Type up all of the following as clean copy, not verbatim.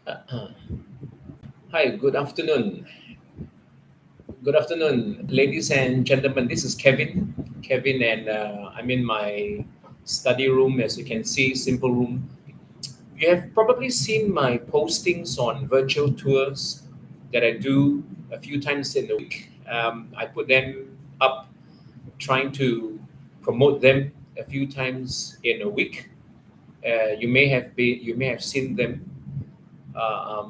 Hi, good afternoon. Good afternoon, ladies and gentlemen. This is Kevin. Kevin, and I'm in my study room, as you can see, simple room. You have probably seen my postings on virtual tours that I do a few times in a week. I put them up, trying to promote them a few times in a week. You may have seen them,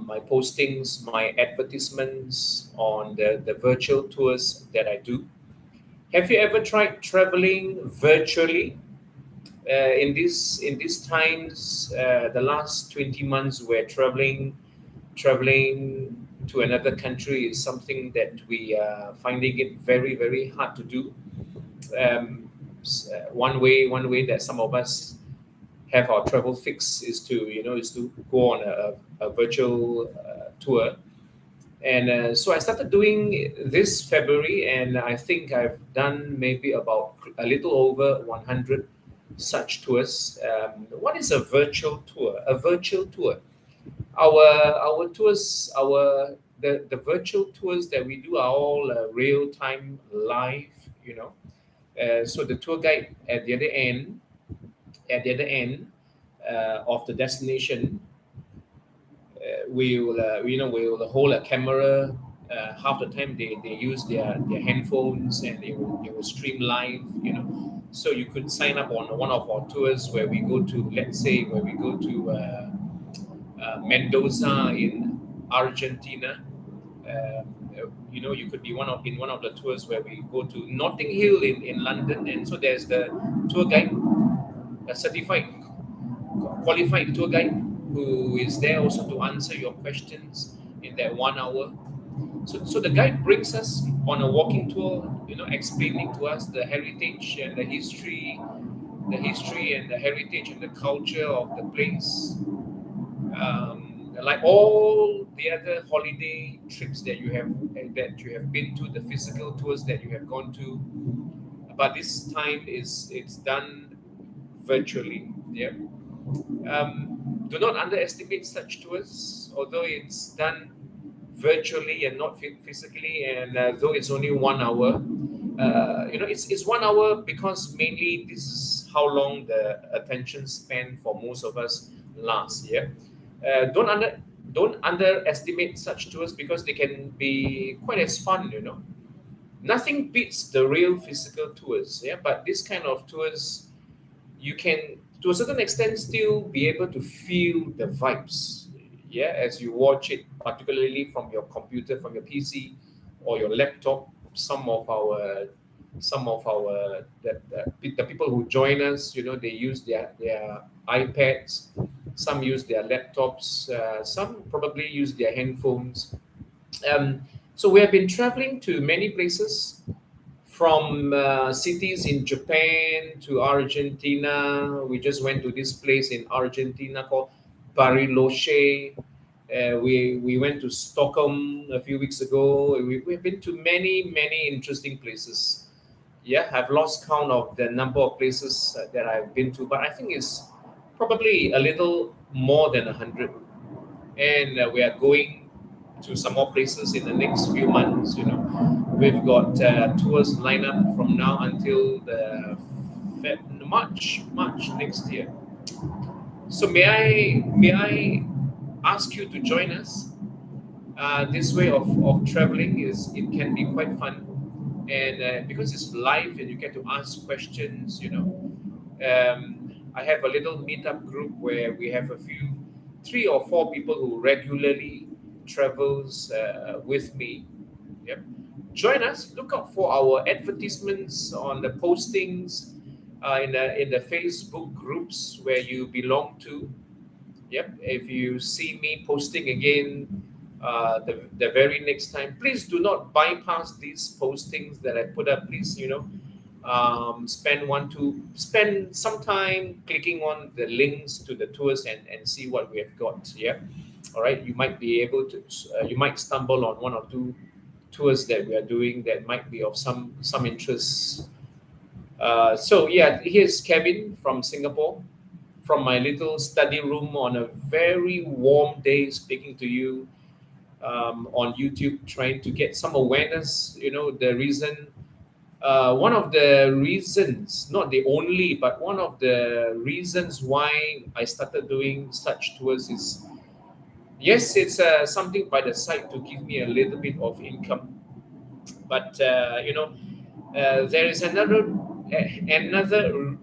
my postings, my advertisements on the virtual tours that I do. Have you ever tried traveling virtually? In these times, the last 20 months, where traveling to another country is something that we are finding it very very hard to do. One way that some of us have our travel fix is to go on a virtual tour. And so I started doing this February, and I think I've done maybe about a little over 100 such tours. What is a virtual tour? A virtual tour. Our tours, the virtual tours that we do are all real time live. You know, so the tour guide at the other end of the destination we will hold a camera. Half the time they use their handphones, and they will stream live. So you could sign up on one of our tours where we go to, let's say, where we go to Mendoza in Argentina. You could be one of the tours where we go to Notting Hill in London, and so there's the tour guide, a certified qualified tour guide, who is there also to answer your questions in that 1 hour. So the guide brings us on a walking tour, explaining to us the heritage and the history and the heritage and the culture of the place. Like all the other holiday trips that you have been to, the physical tours that you have gone to, but this time it's done virtually. Yeah. Do not underestimate such tours, although it's done virtually and not physically, and though it's only 1 hour. It's 1 hour because mainly this is how long the attention span for most of us lasts. Yeah, don't underestimate such tours because they can be quite as fun. Nothing beats the real physical tours. Yeah, but this kind of tours, you can, to a certain extent, still be able to feel the vibes, yeah, as you watch it, particularly from your computer, from your PC or your laptop. Some of our the people who join us, they use their iPads, some use their laptops, some probably use their handphones. So we have been traveling to many places, from cities in Japan to Argentina. We just went to this place in Argentina called Bariloche. We went to Stockholm a few weeks ago. We've been to many, many interesting places. Yeah, I've lost count of the number of places that I've been to, but I think it's probably a little more than 100. And we are going to some more places in the next few months. We've got tours lined up from now until the March next year. So may I ask you to join us? This way of traveling, it can be quite fun, and because it's live and you get to ask questions. I have a little meetup group where we have 3 or 4 people who regularly travels with me. Yep. Join us. Look out for our advertisements on the postings, in the Facebook groups where you belong to. Yep. If you see me posting again the very next time, please do not bypass these postings that I put up. Please, spend some time clicking on the links to the tours, and see what we have got. Yeah. All right. You might stumble on one or two tours that we are doing that might be of some interest. So yeah, here's Kevin from Singapore. from my little study room on a very warm day, speaking to you on YouTube, trying to get some awareness. The reason, one of the reasons, not the only, but one of the reasons why I started doing such tours is, yes, it's something by the side to give me a little bit of income, but there is another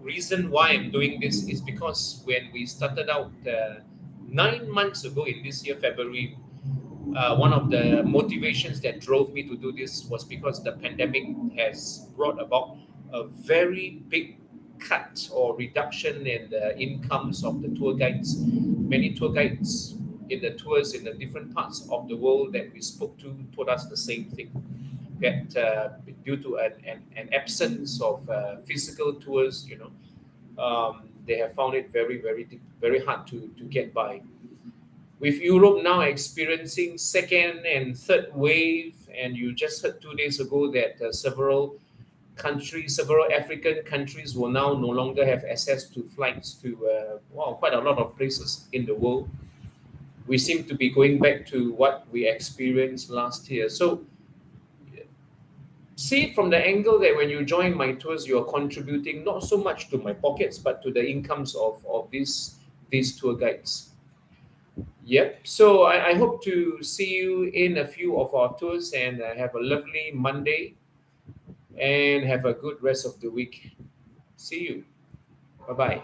reason why I'm doing this is because when we started out 9 months ago in this year, February, one of the motivations that drove me to do this was because the pandemic has brought about a very big cut or reduction in the incomes of the tour guides. Many tour guides in the tours in the different parts of the world that we spoke to told us the same thing, that due to an absence of physical tours, they have found it very hard to get by. With Europe now experiencing second and third wave, and you just heard 2 days ago that several African countries will now no longer have access to flights to quite a lot of places in the world. We seem to be going back to what we experienced last year. So see it from the angle that when you join my tours, you are contributing not so much to my pockets, but to the incomes of these tour guides. Yep. So I hope to see you in a few of our tours, and have a lovely Monday and have a good rest of the week. See you. Bye bye.